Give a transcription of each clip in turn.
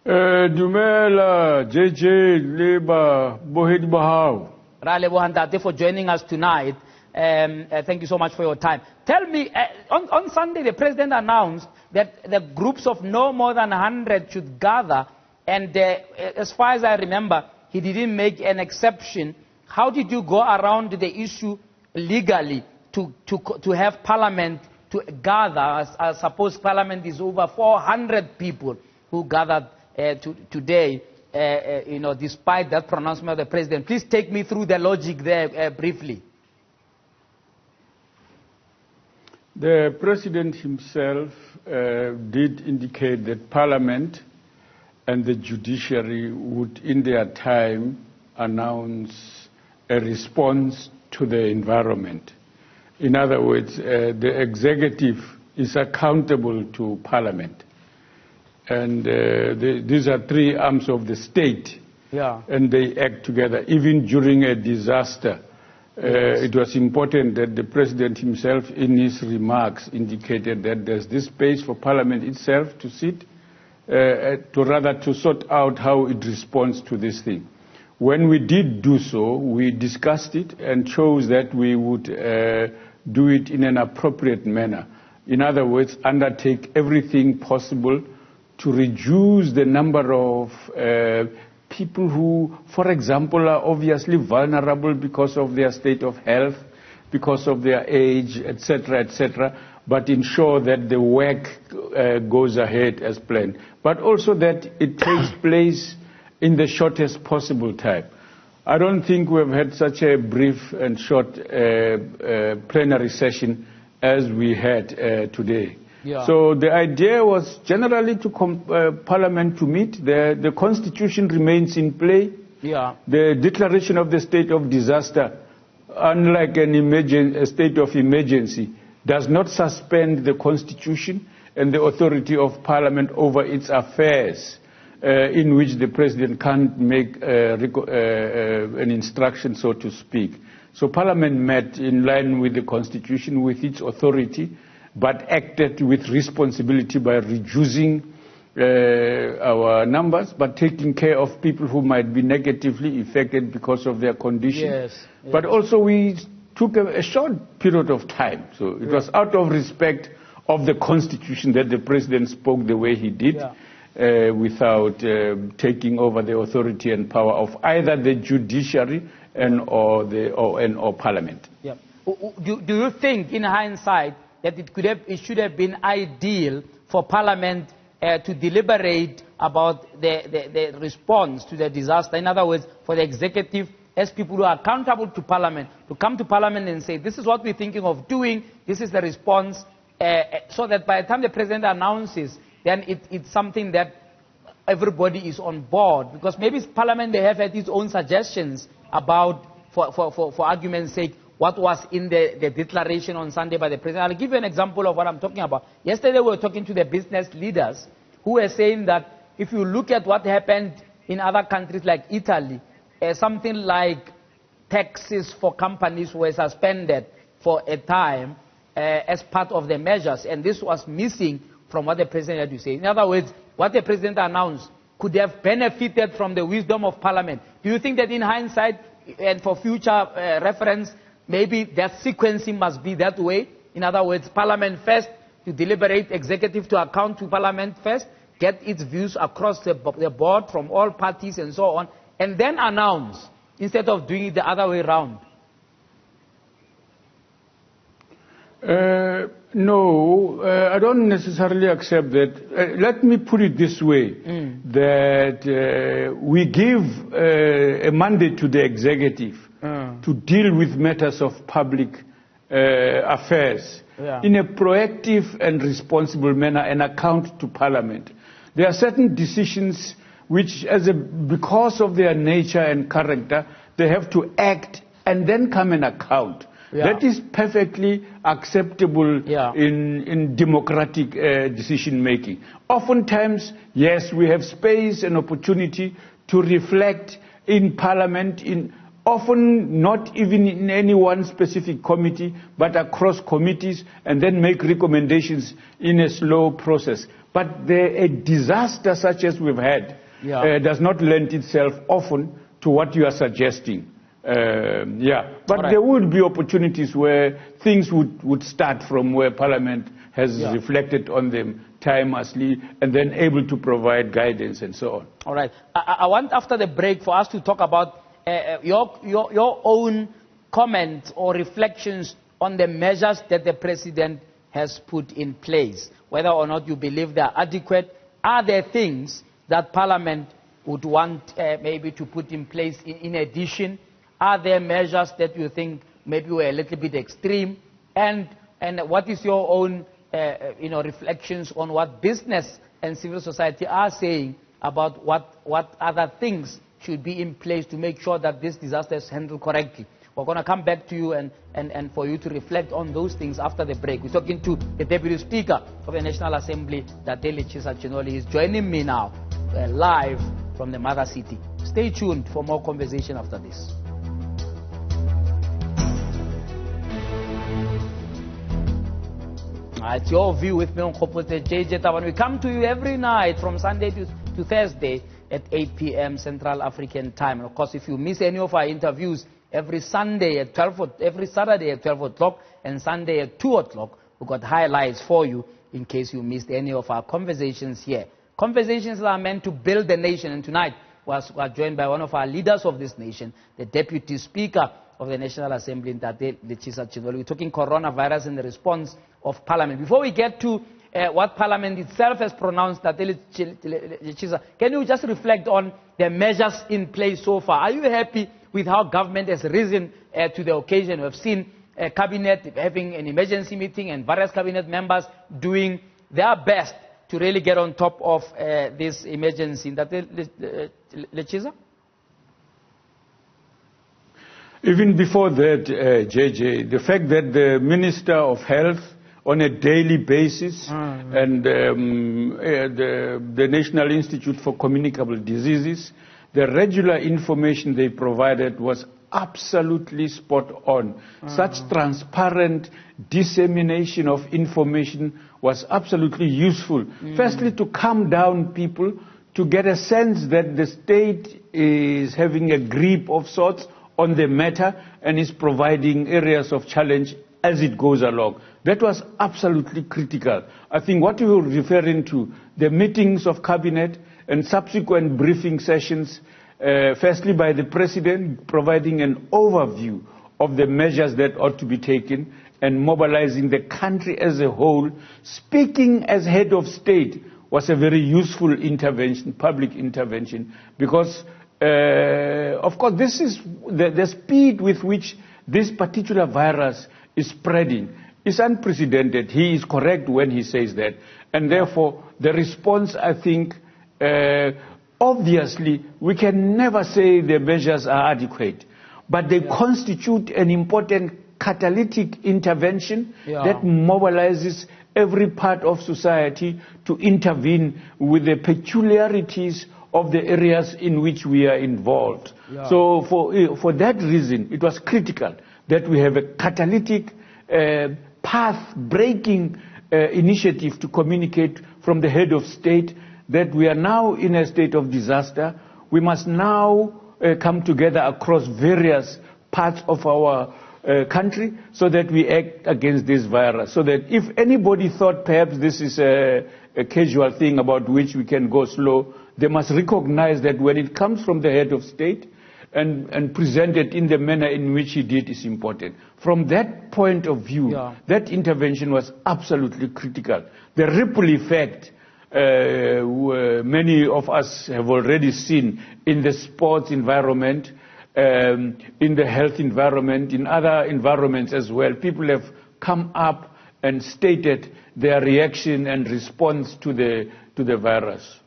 Dumela, JJ, Leba, Bohid Bahau. Rale Bohandate for joining us tonight. Thank you so much for your time. Tell me, on Sunday the president announced that the groups of no more than 100 should gather, and as far as I remember, he didn't make an exception. How did you go around the issue legally to have Parliament to gather? I suppose Parliament is over 400 people who gathered today, despite that pronouncement of the president. Please take me through the logic there briefly. The president himself did indicate that Parliament and the judiciary would, in their time, announce a response to the environment. In other words, the executive is accountable to Parliament. And these are three arms of the state, and they act together. Even during a disaster, it was important that the president himself, in his remarks, indicated that there's this space for Parliament itself to sit, to sort out how it responds to this thing. When we did do so, we discussed it and chose that we would do it in an appropriate manner. In other words, undertake everything possible to reduce the number of people who, for example, are obviously vulnerable because of their state of health, because of their age, etc., but ensure that the work goes ahead as planned. But also that it takes place in the shortest possible time. I don't think we've had such a brief and short plenary session as we had today. So the idea was generally to Parliament to meet. The Constitution remains in play. The declaration of the state of disaster, unlike a state of emergency, does not suspend the Constitution and the authority of Parliament over its affairs, in which the president can't make an instruction, so to speak. So Parliament met in line with the Constitution, with its authority, but acted with responsibility by reducing our numbers, but taking care of people who might be negatively affected because of their condition. But also we took a short period of time. So it was out of respect of the Constitution that the president spoke the way he did, without taking over the authority and power of either the judiciary or Parliament. Do you think, in hindsight, that it should have been ideal for Parliament to deliberate about the response to the disaster? In other words, for the executive, as people who are accountable to Parliament, to come to Parliament and say, this is what we're thinking of doing, this is the response, so that by the time the president announces, then it's something that everybody is on board. Because maybe Parliament may have had its own suggestions about, for argument's sake, what was in the declaration on Sunday by the president. I'll give you an example of what I'm talking about. Yesterday we were talking to the business leaders who were saying that if you look at what happened in other countries like Italy, something like taxes for companies were suspended for a time as part of the measures, and this was missing from what the president had to say. In other words, what the president announced could have benefited from the wisdom of Parliament. Do you think that in hindsight and for future reference, maybe that sequencing must be that way? In other words, Parliament first, to deliberate, executive to account to Parliament first, get its views across the board from all parties and so on, and then announce, instead of doing it the other way around. No, I don't necessarily accept that. Let me put it this way, that we give a mandate to the executive to deal with matters of public affairs in a proactive and responsible manner and account to Parliament. There are certain decisions which, because of their nature and character, they have to act and then come and account. That is perfectly acceptable in democratic decision making. Oftentimes, yes, we have space and opportunity to reflect in Parliament often not even in any one specific committee, but across committees, and then make recommendations in a slow process. But a disaster such as we've had does not lend itself often to what you are suggesting. But there would be opportunities where things would start from where Parliament has reflected on them timelessly and then able to provide guidance and so on. All right. I want after the break for us to talk about your own comments or reflections on the measures that the President has put in place, whether or not you believe they are adequate. Are there things that Parliament would want maybe to put in place in addition? Are there measures that you think maybe were a little bit extreme? And what is your own reflections on what business and civil society are saying about what other things should be in place to make sure that this disaster is handled correctly? We're going to come back to you and for you to reflect on those things after the break. We're talking to the Deputy Speaker of the National Assembly, Lechesa Tsenoli. He's joining me now live from the mother city. Stay tuned for more conversation after this. It's your view with me on Khopote JJ Taban. We come to you every night from Sunday to Thursday at 8 p.m. Central African Time. And of course, if you miss any of our interviews, every Saturday at 12 o'clock and Sunday at 2 o'clock, we've got highlights for you in case you missed any of our conversations here. Conversations that are meant to build the nation, and tonight we're joined by one of our leaders of this nation, the Deputy Speaker of the National Assembly, Lechesa Tsenoli. We're talking coronavirus and the response of Parliament. Before we get to what Parliament itself has pronounced, Lechesa, can you just reflect on the measures in place so far? Are you happy with how government has risen to the occasion? We have seen Cabinet having an emergency meeting and various Cabinet members doing their best to really get on top of this emergency. Lechesa? Even before that, JJ, the fact that the Minister of Health on a daily basis and the National Institute for Communicable Diseases, the regular information they provided was absolutely spot on. Such transparent dissemination of information was absolutely useful. Firstly, to calm down people, to get a sense that the state is having a grip of sorts on the matter and is providing areas of challenge as it goes along. That was absolutely critical. I think what you were referring to, the meetings of Cabinet and subsequent briefing sessions, firstly by the President providing an overview of the measures that ought to be taken and mobilizing the country as a whole, speaking as head of state was a very useful intervention, public intervention, because of course, this is the speed with which this particular virus is spreading is unprecedented. He is correct when he says that. And therefore, the response, I think, obviously, we can never say the measures are adequate, but they constitute an important catalytic intervention that mobilizes every part of society to intervene with the peculiarities of the areas in which we are involved. So for that reason, it was critical that we have a catalytic path-breaking initiative to communicate from the head of state that we are now in a state of disaster. We must now come together across various parts of our country so that we act against this virus. So that if anybody thought perhaps this is a casual thing about which we can go slow, they must recognize that when it comes from the head of state and presented in the manner in which he did is important. From that point of view, that intervention was absolutely critical. The ripple effect many of us have already seen in the sports environment, in the health environment, in other environments as well. People have come up and stated their reaction and response to the virus.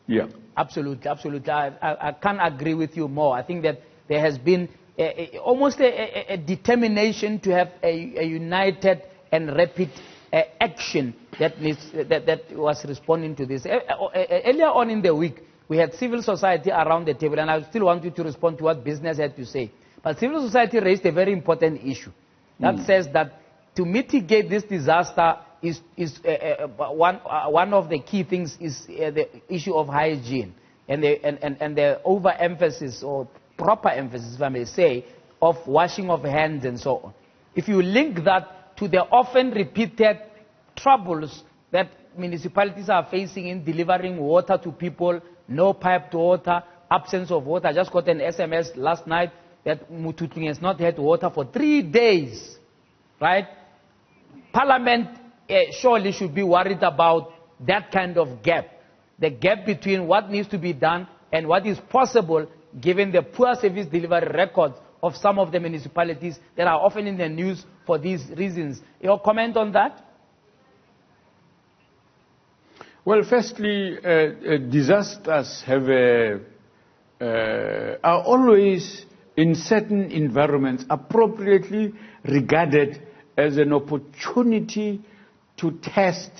Absolutely, absolutely. I can't agree with you more. I think that there has been almost a determination to have a united and rapid action that was responding to this. Earlier on in the week, we had civil society around the table, and I still want you to respond to what business had to say. But civil society raised a very important issue that says that to mitigate this disaster one of the key things is the issue of hygiene and the overemphasis or proper emphasis, if I may say, of washing of hands and so on. If you link that to the often repeated troubles that municipalities are facing in delivering water to people, no piped water, absence of water. I just got an SMS last night that Mututling has not had water for 3 days, right? Parliament surely should be worried about that kind of gap, the gap between what needs to be done and what is possible given the poor service delivery records of some of the municipalities that are often in the news for these reasons. Your comment on that? Well, firstly, disasters are always in certain environments appropriately regarded as an opportunity to test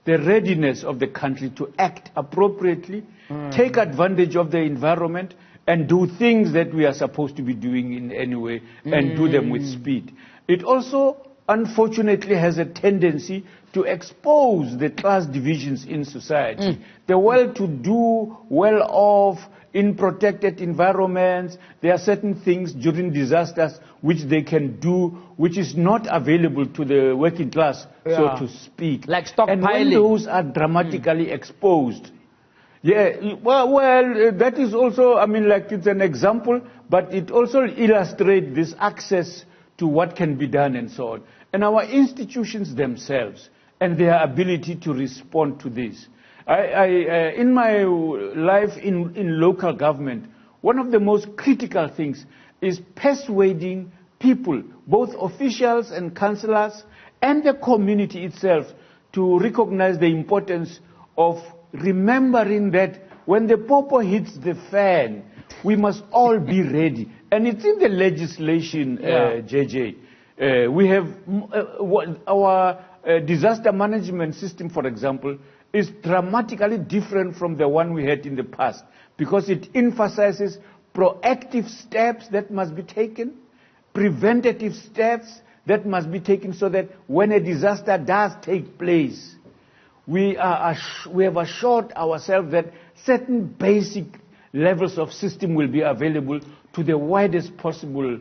the readiness of the country to act appropriately, take advantage of the environment, and do things that we are supposed to be doing in any way, and do them with speed. It also, unfortunately, has a tendency to expose the class divisions in society. The well-to-do, well-off, in protected environments, there are certain things during disasters which they can do, which is not available to the working class, so to speak. Like stockpiling. And when those are dramatically exposed, well, that is also, I mean, like it's an example, but it also illustrates this access to what can be done and so on. And our institutions themselves and their ability to respond to this. In my life in local government, one of the most critical things is persuading people, both officials and councillors, and the community itself, to recognize the importance of remembering that when the popo hits the fan, we must all be ready. And it's in the legislation, JJ. We have our disaster management system, for example, is dramatically different from the one we had in the past, because it emphasizes proactive steps that must be taken, preventative steps that must be taken, so that when a disaster does take place, we have assured ourselves that certain basic levels of system will be available to the widest possible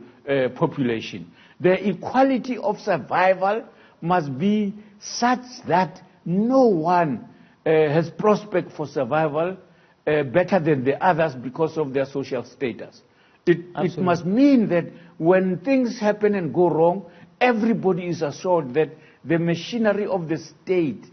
population. The equality of survival must be such that no one has prospect for survival better than the others because of their social status. It must mean that when things happen and go wrong, everybody is assured that the machinery of the state,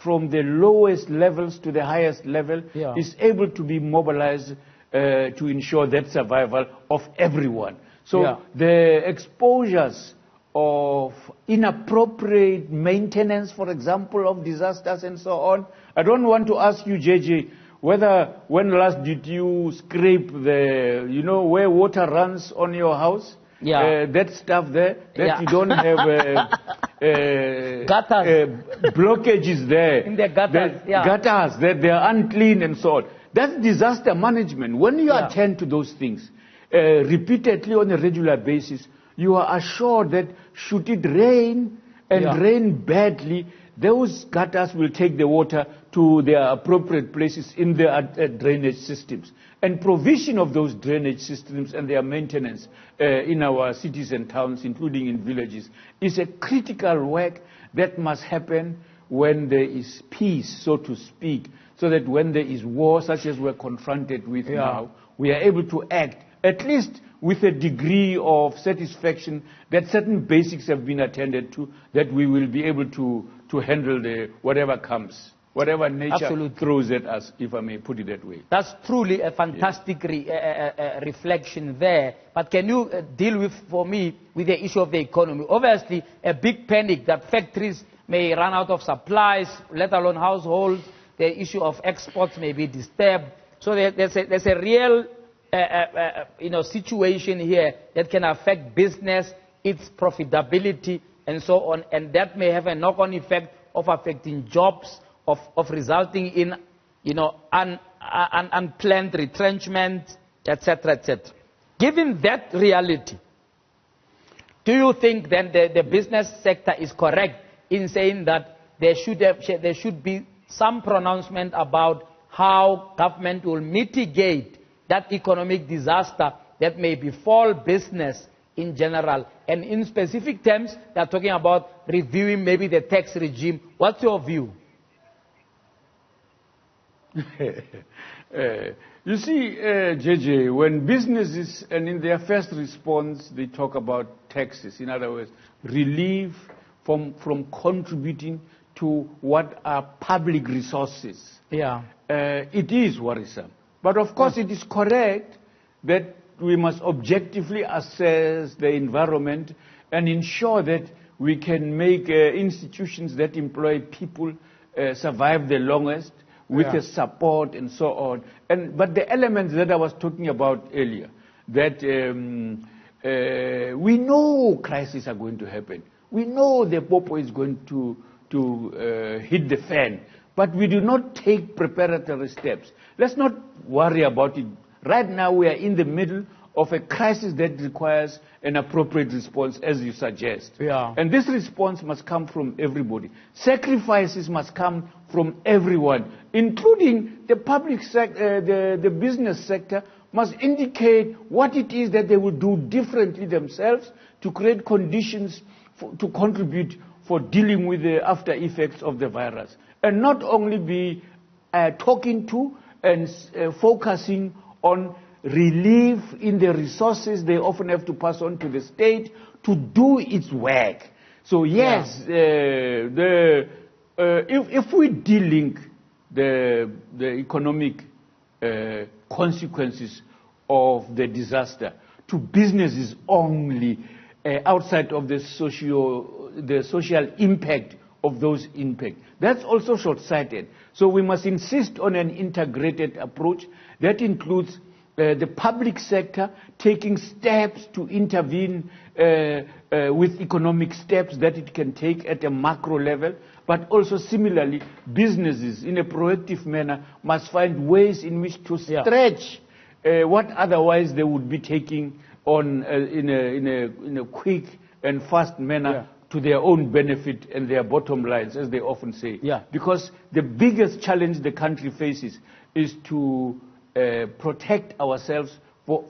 from the lowest levels to the highest level, is able to be mobilized to ensure that survival of everyone. So the exposures of inappropriate maintenance, for example, of disasters and so on. I don't want to ask you, JJ, whether when last did you scrape the, where water runs on your house? That stuff there, that you don't have blockages there. In the gutters, gutters, that they are unclean and so on. That's disaster management. When you attend to those things repeatedly on a regular basis, you are assured that should it rain and rain badly, those gutters will take the water to their appropriate places in their drainage systems. And provision of those drainage systems and their maintenance in our cities and towns, including in villages, is a critical work that must happen when there is peace, so to speak, so that when there is war, such as we're confronted with now, we are able to act, at least with a degree of satisfaction that certain basics have been attended to, that we will be able to handle whatever comes, whatever nature throws at us, if I may put it that way. That's truly a fantastic reflection there. But can you deal with, for me, with the issue of the economy? Obviously, a big panic that factories may run out of supplies, let alone households. The issue of exports may be disturbed. So there's a real situation here that can affect business, its profitability, and so on, and that may have a knock-on effect of affecting jobs, of resulting in unplanned retrenchment, etc., etc. Given that reality, Do you think then the business sector is correct in saying that there should be some pronouncement about how government will mitigate that economic disaster that may befall business in general? And in specific terms, they are talking about reviewing maybe the tax regime. What's your view? You see, JJ, when businesses, and in their first response, they talk about taxes, in other words, relief from contributing to what are public resources. Yeah. It is worrisome. But of course, it is correct that we must objectively assess the environment and ensure that we can make institutions that employ people survive the longest with the support and so on. But the elements that I was talking about earlier, that we know crises are going to happen. We know the popo is going to hit the fan, but we do not take preparatory steps. Let's not worry about it. Right now we are in the middle of a crisis that requires an appropriate response, as you suggest. Yeah. And this response must come from everybody. Sacrifices must come from everyone, including the public sector, the business sector must indicate what it is that they will do differently themselves to create conditions to contribute for dealing with the after effects of the virus. And not only be talking to and focusing on relief in the resources they often have to pass on to the state to do its work. So yes, if we de-link the economic consequences of the disaster to businesses only, outside of the social impact of those impacts, that's also short-sighted. So we must insist on an integrated approach that includes the public sector taking steps to intervene with economic steps that it can take at a macro level, but also similarly, businesses in a proactive manner must find ways in which to stretch what otherwise they would be taking on in a quick and fast manner to their own benefit and their bottom lines, as they often say. Because the biggest challenge the country faces is to protect ourselves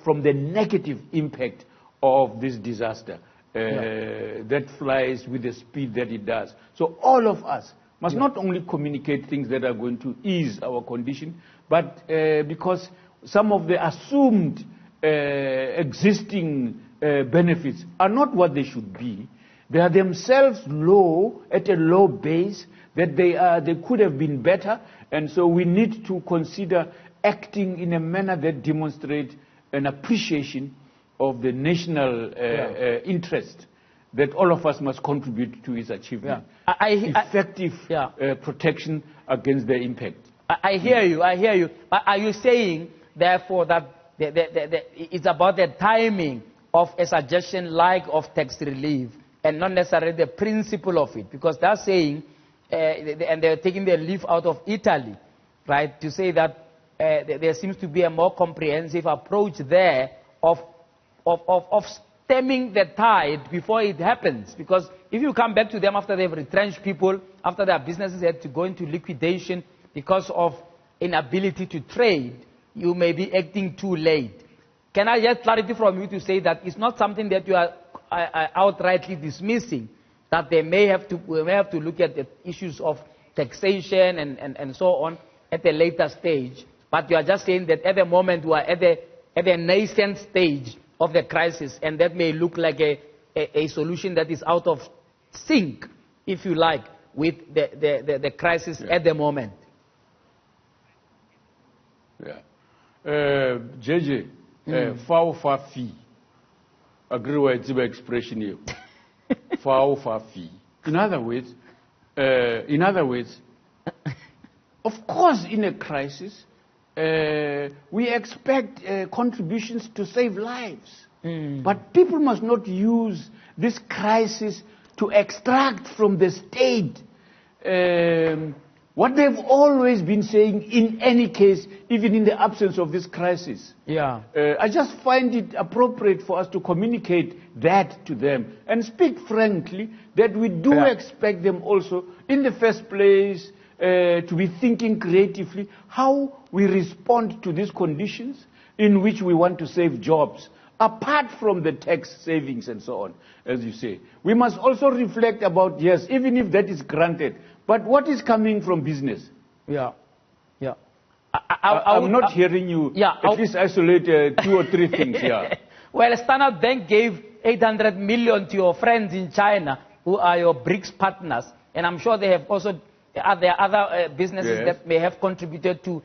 from the negative impact of this disaster that flies with the speed that it does. So all of us must not only communicate things that are going to ease our condition, but because some of the assumed existing benefits are not what they should be. They are themselves low, at a low base, that they could have been better, and so we need to consider acting in a manner that demonstrates an appreciation of the national interest that all of us must contribute to its achievement. Effective protection against the impact. I hear you. But are you saying, therefore, that it's about the timing of a suggestion like of tax relief and not necessarily the principle of it? Because they're saying, and they're taking the leaf out of Italy, right, to say that there seems to be a more comprehensive approach there of stemming the tide before it happens. Because if you come back to them after they've retrenched people, after their businesses had to go into liquidation because of inability to trade, you may be acting too late. Can I get clarity from you to say that it's not something that you are outrightly dismissing, that we may have to look at the issues of taxation and so on at a later stage, but you are just saying that at the moment we are at the nascent stage of the crisis, and that may look like a solution that is out of sync, if you like, with the crisis at the moment. JJ, far fee. Agree with the expression here. Far fee. In other words, of course, in a crisis, we expect contributions to save lives. But people must not use this crisis to extract from the state what they've always been saying in any case, even in the absence of this crisis. Yeah. I just find it appropriate for us to communicate that to them and speak frankly that we do expect them also, in the first place, to be thinking creatively how we respond to these conditions in which we want to save jobs, apart from the tax savings and so on, as you say. We must also reflect about, yes, even if that is granted, but what is coming from business? Yeah, yeah. I'm not hearing you at least isolate 2 or 3 things. Yeah. Well, Standard Bank gave 800 million to your friends in China, who are your BRICS partners, and I'm sure they have also there are other businesses that may have contributed to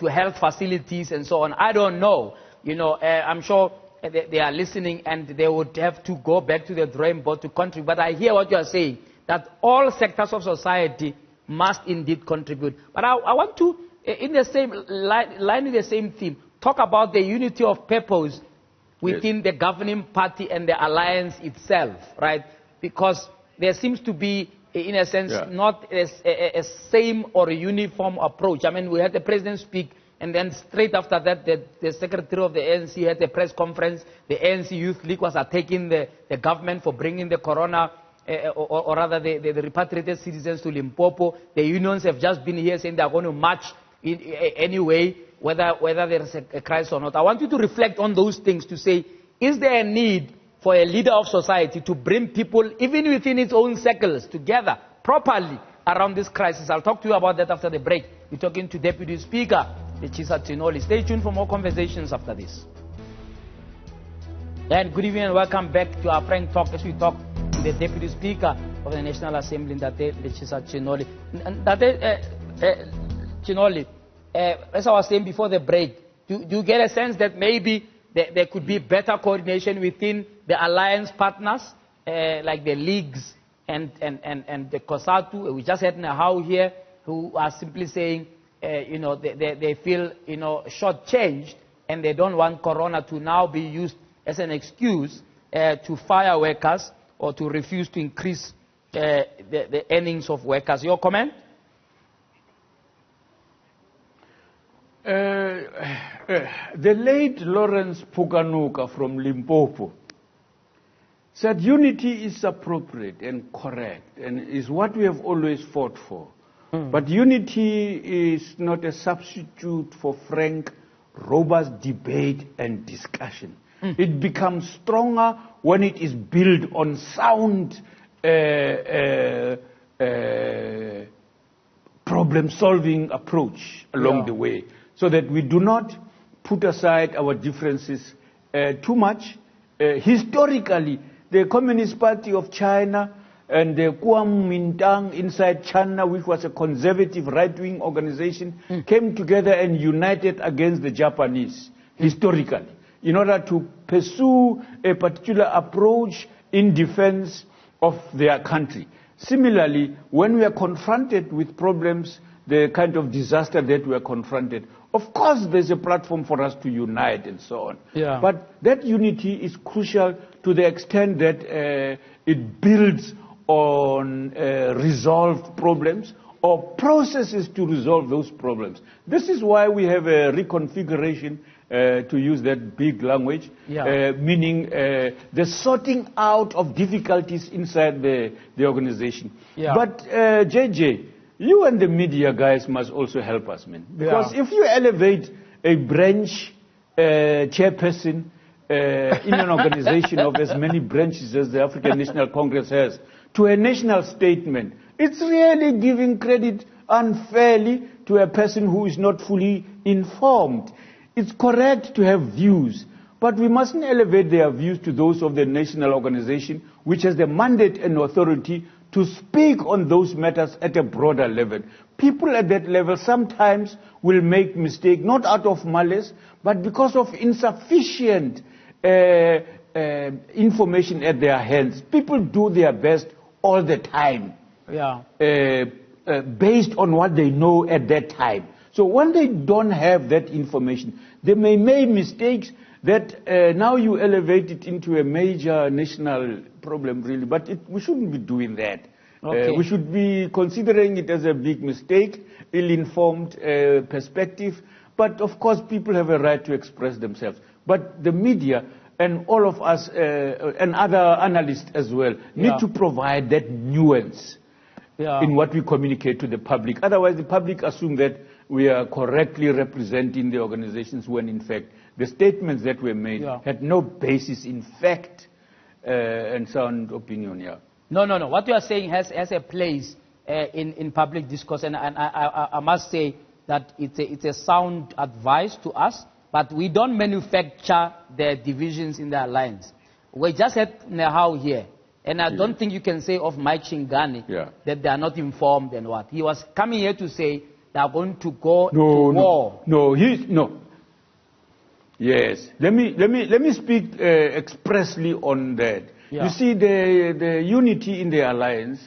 health facilities and so on. I don't know. You know, I'm sure they are listening and they would have to go back to the drawing board to contribute. But I hear what you are saying, that all sectors of society must indeed contribute. But I want to, in the same line with the same theme, talk about the unity of purpose within the governing party and the alliance itself, right? Because there seems to be, in a sense, not a same or a uniform approach. I mean, we had the president speak, and then straight after that, the secretary of the ANC had a press conference. The ANC Youth League was attacking the government for bringing the corona, or rather the repatriated citizens to Limpopo. The unions have just been here saying they are going to march anyway, whether there is a crisis or not. I want you to reflect on those things to say, is there a need for a leader of society to bring people, even within its own circles, together properly around this crisis? I'll talk to you about that after the break. We're talking to Deputy Speaker Lechesa Tsenoli. Stay tuned for more conversations after this. And good evening and welcome back to our Frank Talk as we talk to the Deputy Speaker of the National Assembly, Lechesa Tsenoli. Tsenoli, as I was saying before the break, do you get a sense that maybe there could be better coordination within the alliance partners, like the leagues and the COSATU? We just had Nahau here, who are simply saying, they feel, shortchanged, and they don't want corona to now be used as an excuse to fire workers or to refuse to increase the earnings of workers. Your comment? The late Lawrence Pukanuka from Limpopo said unity is appropriate and correct and is what we have always fought for. But unity is not a substitute for frank, robust debate and discussion. It becomes stronger when it is built on sound problem-solving approach along the way, so that we do not put aside our differences too much. Historically, the Communist Party of China and the Kuomintang inside China, which was a conservative right-wing organization, came together and united against the Japanese, historically, in order to pursue a particular approach in defense of their country. Similarly, when we are confronted with problems, the kind of disaster that we are confronted, of course there's a platform for us to unite and so on. Yeah. But that unity is crucial to the extent that it builds on resolved problems or processes to resolve those problems. This is why we have a reconfiguration, to use that big language, meaning the sorting out of difficulties inside the organization. Yeah. But JJ, you and the media guys must also help us, man. Because if you elevate a branch chairperson in an organization of as many branches as the African National Congress has to a national statement, it's really giving credit unfairly to a person who is not fully informed. It's correct to have views, but we mustn't elevate their views to those of the national organization, which has the mandate and authority to speak on those matters at a broader level. People at that level sometimes will make mistakes, not out of malice, but because of insufficient information at their hands. People do their best all the time, based on what they know at that time. So when they don't have that information, they may make mistakes that now you elevate it into a major national problem, really. But we shouldn't be doing that. Okay. We should be considering it as a big mistake, ill-informed perspective. But of course, people have a right to express themselves. But the media and all of us and other analysts as well need to provide that nuance in what we communicate to the public. Otherwise, the public assume that we are correctly representing the organizations when, in fact, the statements that were made had no basis in fact and sound opinion. No. What you are saying has a place in public discourse, and I must say that it's a sound advice to us, but we don't manufacture the divisions in the alliance. We just had Nehau here, and I don't think you can say of Mike Shingani that they are not informed and what. He was coming here to say they are going to go to war. No. Yes, let me speak expressly on that. You see, the unity in the alliance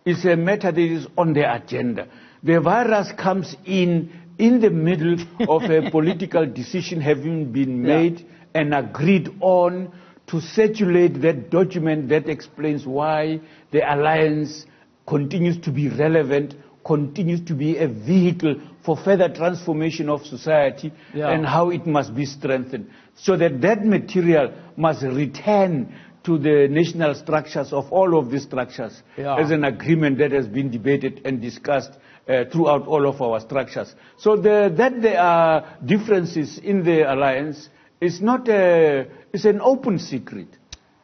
is a matter that is on the agenda. The virus comes in the middle of a political decision having been made and agreed on to circulate that document that explains why the alliance continues to be relevant, continues to be a vehicle for further transformation of society and how it must be strengthened. So that material must return to the national structures of all of these structures as an agreement that has been debated and discussed throughout all of our structures. So that there are differences in the alliance is not it's an open secret.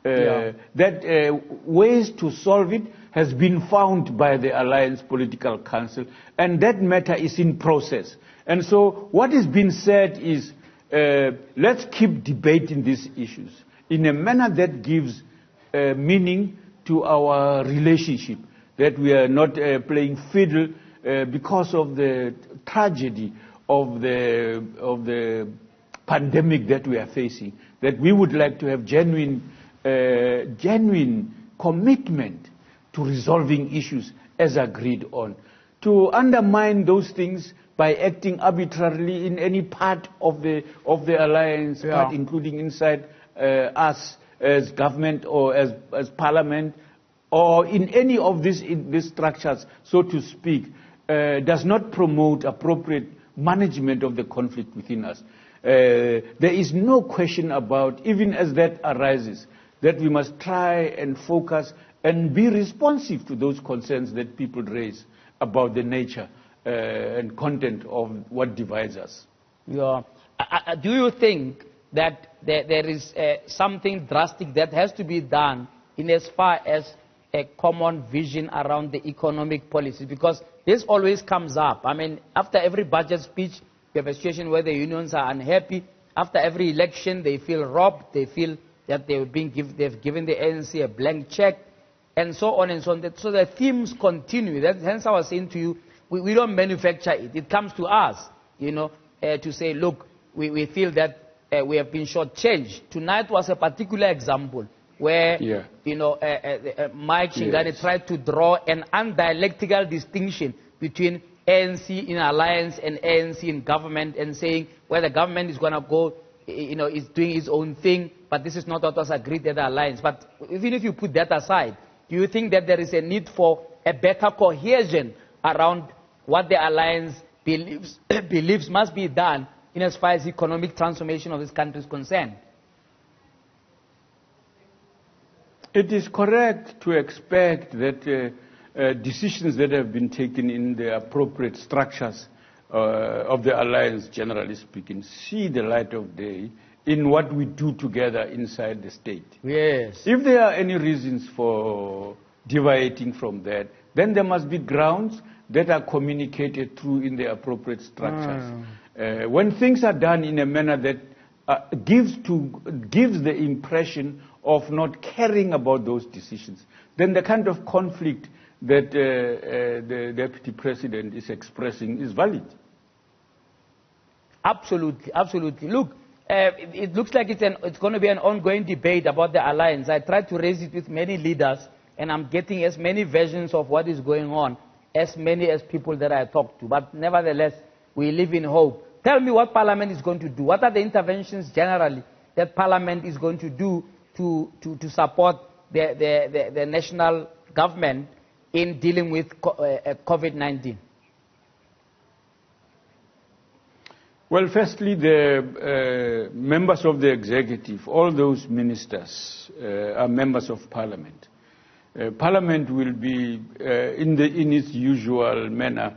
That ways to solve it has been found by the Alliance Political Council, and that matter is in process. And so what is being said is, let's keep debating these issues in a manner that gives meaning to our relationship, that we are not playing fiddle because of the tragedy of the pandemic that we are facing, that we would like to have genuine commitment to resolving issues as agreed on. To undermine those things by acting arbitrarily in any part of the alliance, part including inside us as government or as parliament, or in any of these structures, so to speak, does not promote appropriate management of the conflict within us. There is no question about, even as that arises, that we must try and focus and be responsive to those concerns that people raise about the nature and content of what divides us. Do you think that there is something drastic that has to be done in as far as a common vision around the economic policy? Because this always comes up. I mean, after every budget speech, we have a situation where the unions are unhappy. After every election, they feel robbed. They feel that they've given the ANC a blank check, and so on and so on. So the themes continue. Hence I was saying to you, we don't manufacture it. It comes to us, to say, look, we feel that we have been shortchanged. Tonight was a particular example where, Mike Shingani tried to draw an undialectical distinction between ANC in alliance and ANC in government, and saying where the government is going to go, is doing its own thing, but this is not what was agreed at the alliance. But even if you put that aside, do you think that there is a need for a better cohesion around what the alliance believes must be done in as far as economic transformation of this country is concerned? It is correct to expect that decisions that have been taken in the appropriate structures of the alliance, generally speaking, see the light of day in what we do together inside the state. Yes. If there are any reasons for deviating from that, then there must be grounds that are communicated through in the appropriate structures. When things are done in a manner that gives the impression of not caring about those decisions, then the kind of conflict that the Deputy President is expressing is valid. Absolutely, absolutely. Look, it looks like it's going to be an ongoing debate about the alliance. I tried to raise it with many leaders, and I'm getting as many versions of what is going on, as many as people that I talk to. But nevertheless, we live in hope. Tell me what Parliament is going to do. What are the interventions generally that Parliament is going to do to support the national government in dealing with COVID-19? Well, firstly, the members of the executive, all those ministers are members of Parliament. Parliament will be, in its usual manner,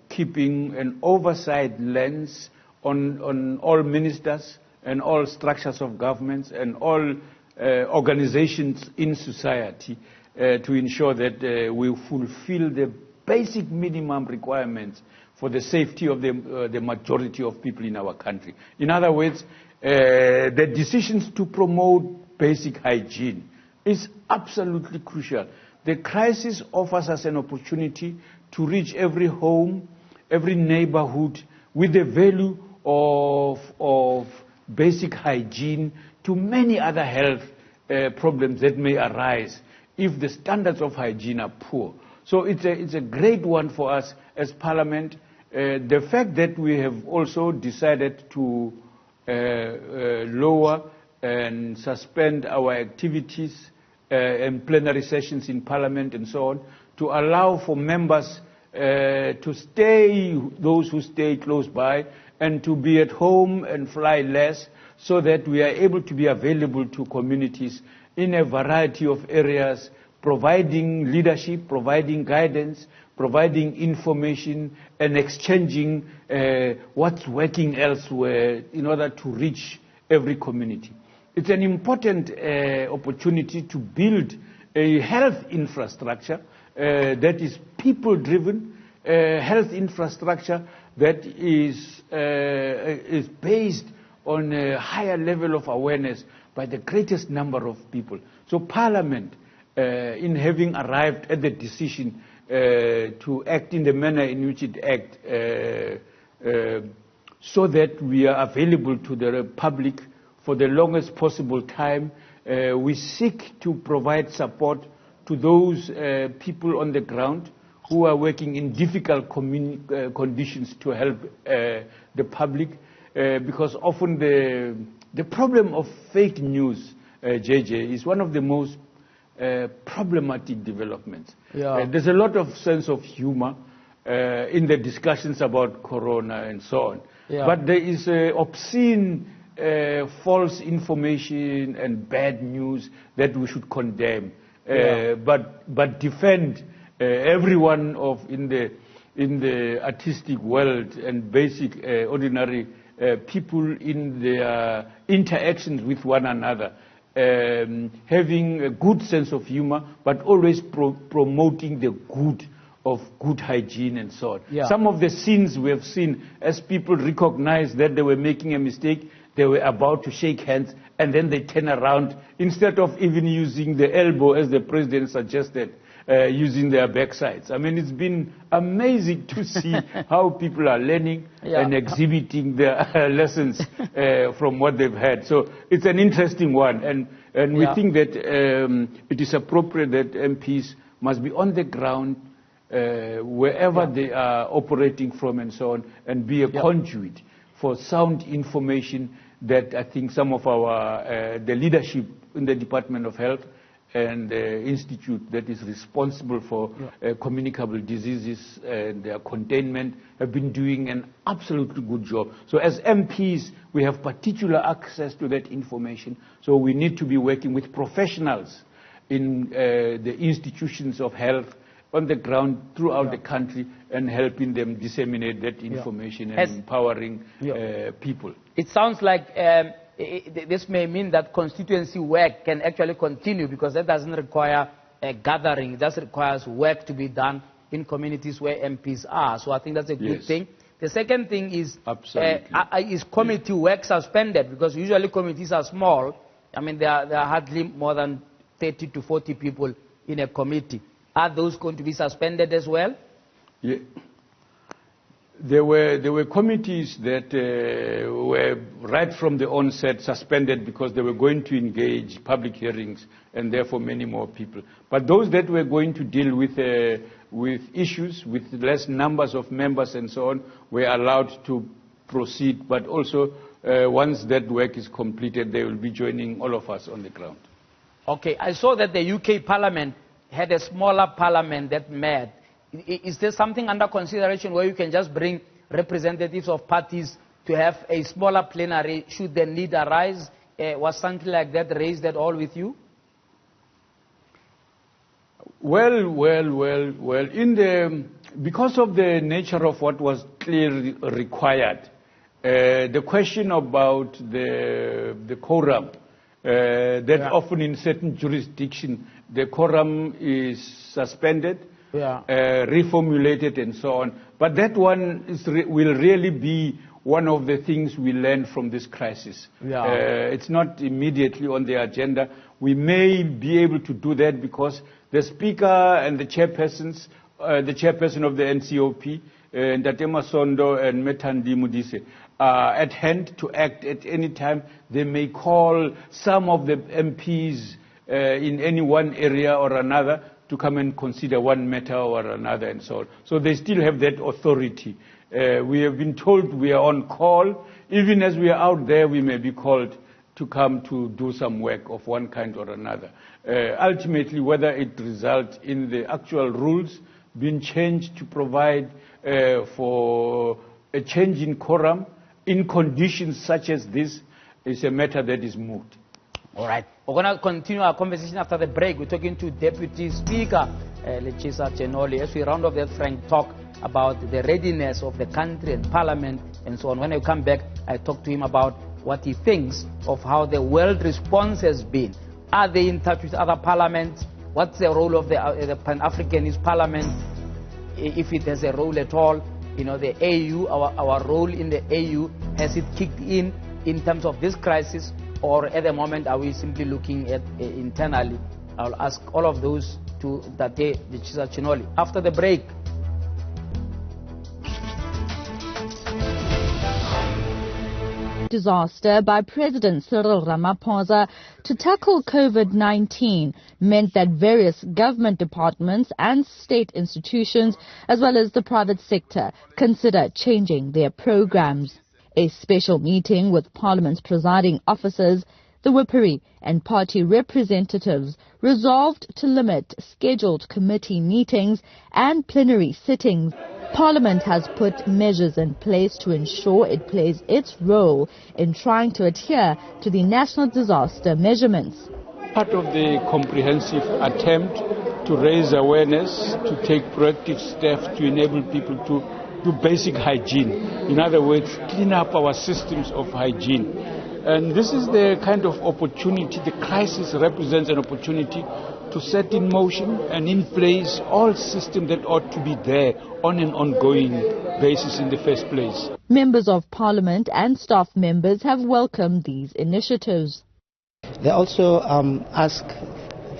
keeping an oversight lens on all ministers and all structures of governments and all organizations in society to ensure that we fulfill the basic minimum requirements for the safety of the majority of people in our country. In other words, the decisions to promote basic hygiene is absolutely crucial. The crisis offers us an opportunity to reach every home, every neighborhood with the value of basic hygiene to many other health problems that may arise if the standards of hygiene are poor. So it's a great one for us as Parliament. The fact that we have also decided to lower and suspend our activities and plenary sessions in Parliament and so on, to allow for members to stay, those who stay close by, and to be at home and fly less, so that we are able to be available to communities in a variety of areas, providing leadership, providing guidance, providing information, and exchanging what's working elsewhere in order to reach every community. It's an important opportunity to build a health infrastructure that is people-driven, health infrastructure that is based on a higher level of awareness by the greatest number of people. So Parliament, in having arrived at the decision to act in the manner in which it acts, so that we are available to the public for the longest possible time, we seek to provide support to those people on the ground who are working in difficult conditions to help the public, because often the problem of fake news, JJ, is one of the most problematic developments. Yeah. There's a lot of sense of humor in the discussions about corona and so on. Yeah. But there is obscene false information and bad news that we should condemn, but defend everyone in the artistic world and basic ordinary people in their interactions with one another, having a good sense of humor, but always promoting the good of good hygiene and so on. Yeah. Some of the scenes we have seen, as people recognized that they were making a mistake, they were about to shake hands, and then they turn around, instead of even using the elbow, as the president suggested, using their backsides. I mean, it's been amazing to see how people are learning and exhibiting their lessons from what they've had. So it's an interesting one, and we think that it is appropriate that MPs must be on the ground wherever they are operating from and so on, and be a conduit for sound information that I think some of our, the leadership in the Department of Health and the institute that is responsible for communicable diseases and their containment have been doing an absolutely good job. So as MPs, we have particular access to that information. So we need to be working with professionals in the institutions of health on the ground throughout the country and helping them disseminate that information and empowering people. It sounds like this may mean that constituency work can actually continue, because that doesn't require a gathering. It just requires work to be done in communities where MPs are. So I think that's a good thing. The second thing is, is committee work suspended? Because usually committees are small. I mean, there are hardly more than 30 to 40 people in a committee. Are those going to be suspended as well? Yeah. There were committees that were right from the onset suspended because they were going to engage public hearings and therefore many more people. But those that were going to deal with issues, with less numbers of members and so on, were allowed to proceed. But also, once that work is completed, they will be joining all of us on the ground. Okay, I saw that the UK Parliament had a smaller parliament that met, is there something under consideration where you can just bring representatives of parties to have a smaller plenary should the need arise? Was something like that raised at all with you? Well, because of the nature of what was clearly required, the question about the quorum, often in certain jurisdictions, the quorum is suspended, reformulated and so on. But that one will really be one of the things we learn from this crisis. It's not immediately on the agenda. We may be able to do that because the Speaker and the chairpersons, the chairperson of the NCOP, Ndatema Sondo and Methandi Mudise, are at hand to act at any time. They may call some of the MPs in any one area or another to come and consider one matter or another and so on. So they still have that authority. We have been told we are on call. Even as we are out there, we may be called to come to do some work of one kind or another. Ultimately, whether it results in the actual rules being changed to provide for a change in quorum in conditions such as this is a matter that is moot. All right. We're going to continue our conversation after the break. We're talking to Deputy Speaker Lechesa Tsenoli as we round off that frank talk about the readiness of the country and Parliament and so on. When I come back, I talk to him about what he thinks of how the world response has been. Are they in touch with other parliaments? What's the role of the Pan-Africanist Parliament, if it has a role at all? You know, the AU, our role in the AU, has it kicked in terms of this crisis, or at the moment are we simply looking at internally? I'll ask all of those to Tate Lechesa Tsenoli after the break. Disaster by President Cyril Ramaphosa to tackle COVID-19 meant that various government departments and state institutions, as well as the private sector, consider changing their programs. A special meeting with Parliament's presiding officers, the Whippery and party representatives resolved to limit scheduled committee meetings and plenary sittings. Parliament has put measures in place to ensure it plays its role in trying to adhere to the national disaster measurements. Part of the comprehensive attempt to raise awareness, to take proactive steps to enable people to do basic hygiene. In other words, clean up our systems of hygiene. And this is the kind of opportunity, the crisis represents an opportunity to set in motion and in place all systems that ought to be there on an ongoing basis in the first place. Members of Parliament and staff members have welcomed these initiatives. They also ask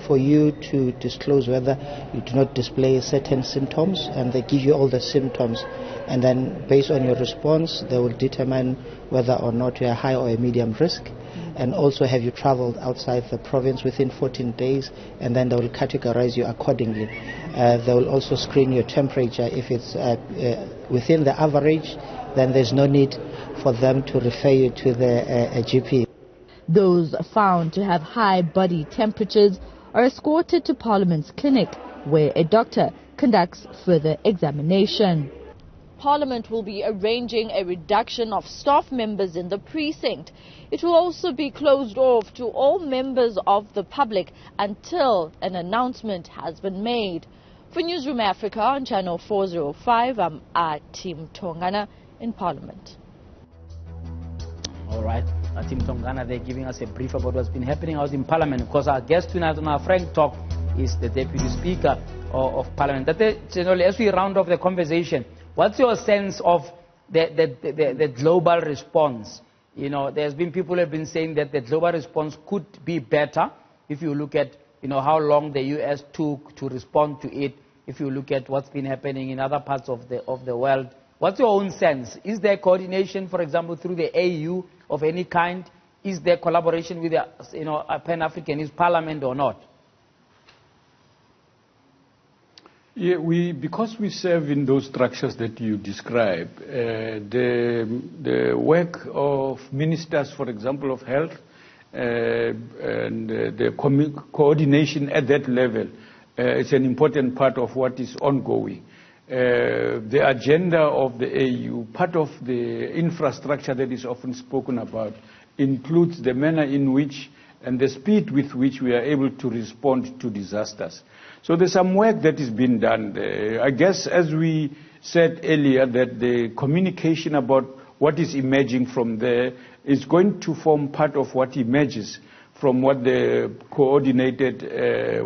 for you to disclose whether you do not display certain symptoms, and they give you all the symptoms, and then based on your response they will determine whether or not you are high or a medium risk, and also have you traveled outside the province within 14 days, and then they will categorize you accordingly. They will also screen your temperature. If it's within the average, then there's no need for them to refer you to the GP. Those found to have high body temperatures are escorted to Parliament's clinic, where a doctor conducts further examination. Parliament will be arranging a reduction of staff members in the precinct. It will also be closed off to all members of the public until an announcement has been made. For Newsroom Africa on Channel 405, I'm Team Tongana in Parliament. All right. Team Tongana, they're giving us a brief about what's been happening out in Parliament, because our guest tonight on our Frank Talk is the Deputy Speaker of Parliament. Generally, as we round off the conversation, what's your sense of the global response? You know, there's been people who have been saying that the global response could be better if you look at, you know, how long the US took to respond to it, if you look at what's been happening in other parts of the world. What's your own sense? Is there coordination, for example, through the AU of any kind? Is there collaboration with the, a Pan-Africanist Parliament or not? Yeah, because we serve in those structures that you describe, the work of ministers, for example, of health, and the coordination at that level It's an important part of what is ongoing. The agenda of the AU, part of the infrastructure that is often spoken about, includes the manner in which and the speed with which we are able to respond to disasters. So there's some work that is being done there. I guess, as we said earlier, that the communication about what is emerging from there is going to form part of what emerges from what the coordinated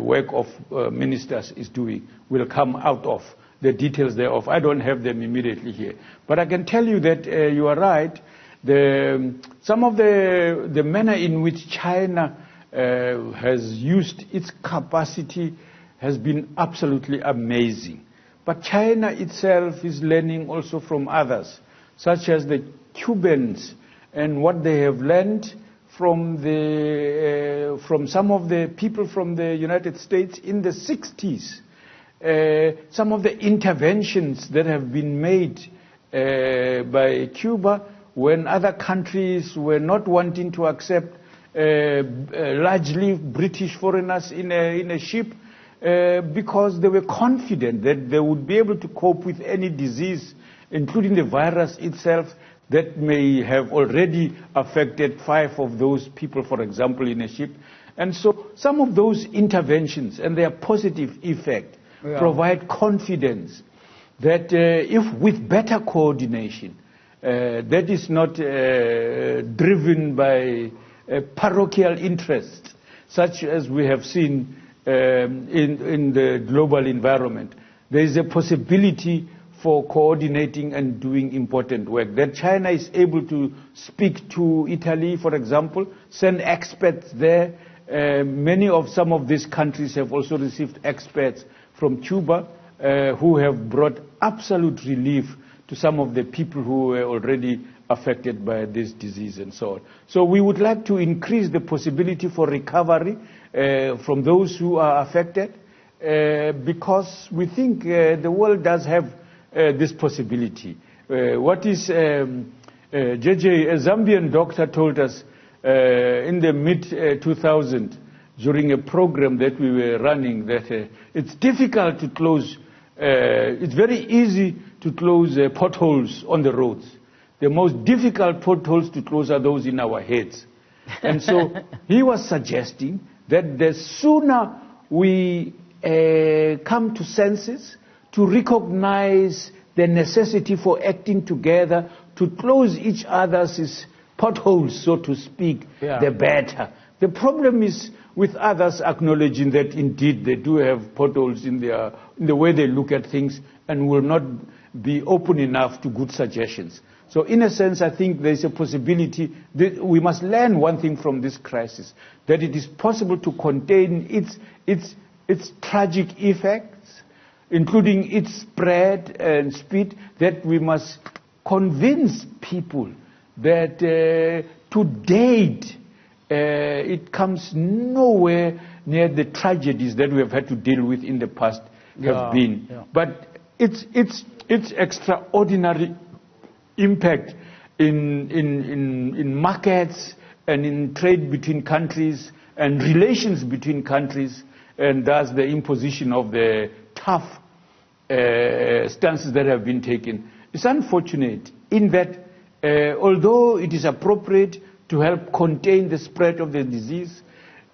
work of ministers is doing, will come out of. The details thereof, I don't have them immediately here. But I can tell you that you are right. Some of the manner in which China has used its capacity has been absolutely amazing. But China itself is learning also from others, such as the Cubans, and what they have learned from some of the people from the United States in the 60s. Some of the interventions that have been made by Cuba when other countries were not wanting to accept largely British foreigners in a ship because they were confident that they would be able to cope with any disease, including the virus itself, that may have already affected 5 of those people, for example, in a ship. And so some of those interventions and their positive effect provide confidence that if with better coordination, that is not driven by parochial interests, such as we have seen in the global environment, there is a possibility for coordinating and doing important work. That China is able to speak to Italy, for example, send experts there. Some of these countries have also received experts from Cuba who have brought absolute relief to some of the people who were already affected by this disease and so on. So we would like to increase the possibility for recovery from those who are affected because we think the world does have this possibility. What is JJ, a Zambian doctor, told us in the mid-2000s during a program that we were running that it's difficult to close, it's very easy to close potholes on the roads. The most difficult potholes to close are those in our heads. And so he was suggesting that the sooner we come to senses, to recognize the necessity for acting together, to close each other's potholes, so to speak, the better. The problem is with others acknowledging that indeed they do have potholes in the way they look at things and will not be open enough to good suggestions. So in a sense, I think there's a possibility that we must learn one thing from this crisis, that it is possible to contain its tragic effects, including its spread and speed, that we must convince people that to date it comes nowhere near the tragedies that we have had to deal with in the past have been. Yeah. But its extraordinary impact in markets and in trade between countries and relations between countries, and thus the imposition of the tough stances that have been taken. It's unfortunate in that although it is appropriate to help contain the spread of the disease,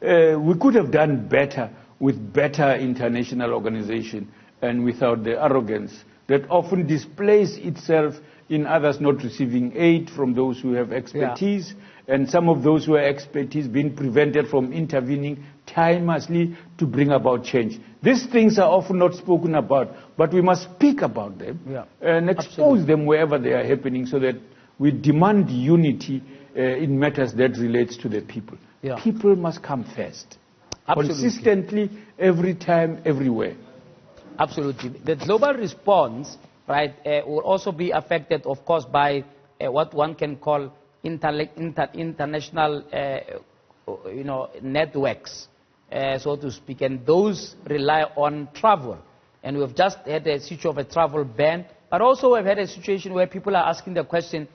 we could have done better with better international organization and without the arrogance that often displays itself in others not receiving aid from those who have expertise, and some of those who have expertise being prevented from intervening timelessly to bring about change. These things are often not spoken about, but we must speak about them and expose them wherever they are happening so that we demand unity in matters that relates to the people. People must come first. Consistently, every time, everywhere. Absolutely. The global response, will also be affected, of course, by what one can call international, networks, so to speak, and those rely on travel. And we've just had a situation of a travel ban, but also we've had a situation where people are asking the question,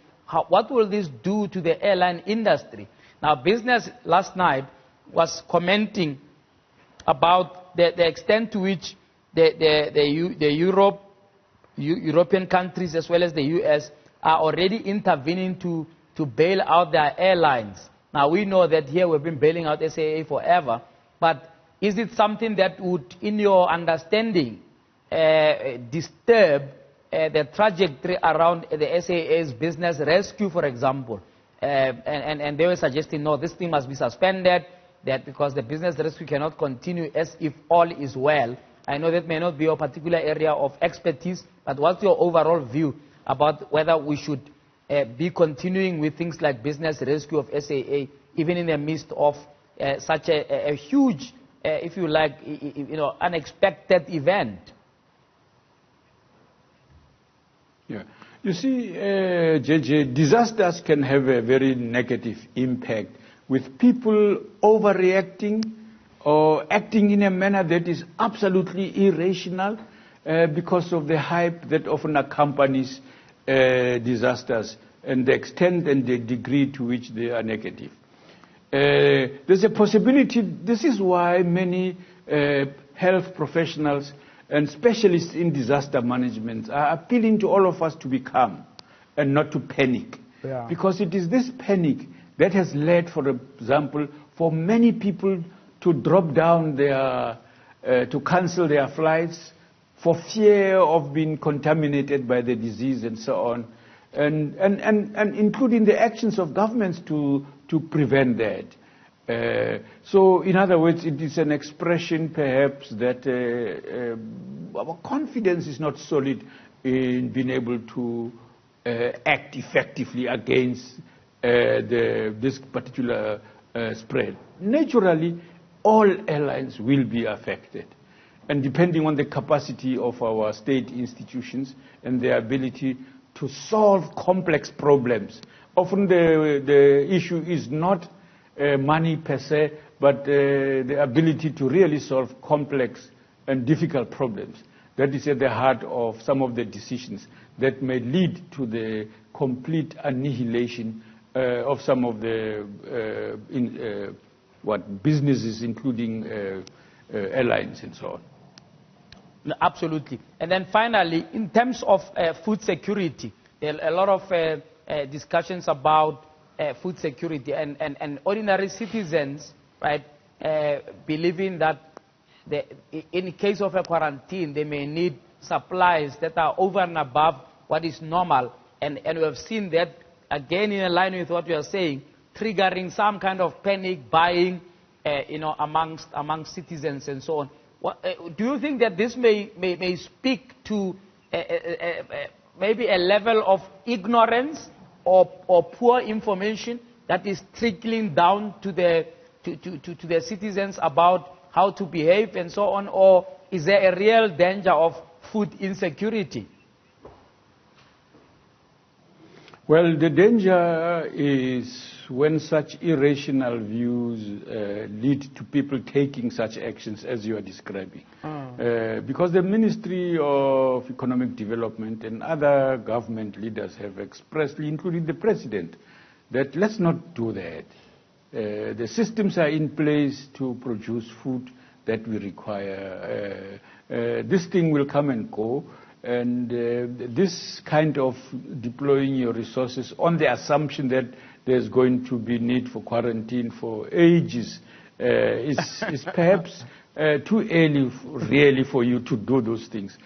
what will this do to the airline industry? Now, Business last night was commenting about the extent to which European countries as well as the US are already intervening to bail out their airlines. Now, we know that here we've been bailing out SAA forever, but is it something that would, in your understanding, disturb the trajectory around the SAA's business rescue, for example? And they were suggesting, no, this thing must be suspended, that because the business rescue cannot continue as if all is well. I know that may not be your particular area of expertise, but what's your overall view about whether we should be continuing with things like business rescue of SAA, even in the midst of such a huge, if you like, unexpected event? Yeah. You see, JJ, disasters can have a very negative impact with people overreacting or acting in a manner that is absolutely irrational because of the hype that often accompanies disasters and the extent and the degree to which they are negative. There's a possibility, this is why many health professionals and specialists in disaster management are appealing to all of us to be calm and not to panic. Yeah. Because it is this panic that has led, for example, for many people to drop down to cancel their flights for fear of being contaminated by the disease and so on, and including the actions of governments to prevent that. So, in other words, it is an expression, perhaps, that our confidence is not solid in being able to act effectively against this particular spread. Naturally, all airlines will be affected. And depending on the capacity of our state institutions and their ability to solve complex problems. Often the issue is not money per se, but the ability to really solve complex and difficult problems. That is at the heart of some of the decisions that may lead to the complete annihilation of some of the businesses, including airlines and so on. No, absolutely. And then finally, in terms of food security, there are a lot of discussions about food security and ordinary citizens, right, believing that in case of a quarantine, they may need supplies that are over and above what is normal. And we have seen that, again, in line with what you are saying, triggering some kind of panic buying, amongst citizens and so on. Do you think that this may speak to maybe a level of ignorance or poor information that is trickling down to the citizens about how to behave and so on, or is there a real danger of food insecurity? Well, the danger is when such irrational views lead to people taking such actions as you are describing. Because the Ministry of Economic Development and other government leaders have expressly, including the President, that let's not do that. The systems are in place to produce food that we require. This thing will come and go. And this kind of deploying your resources on the assumption that there's going to be need for quarantine for ages is perhaps too early really for you to do those things.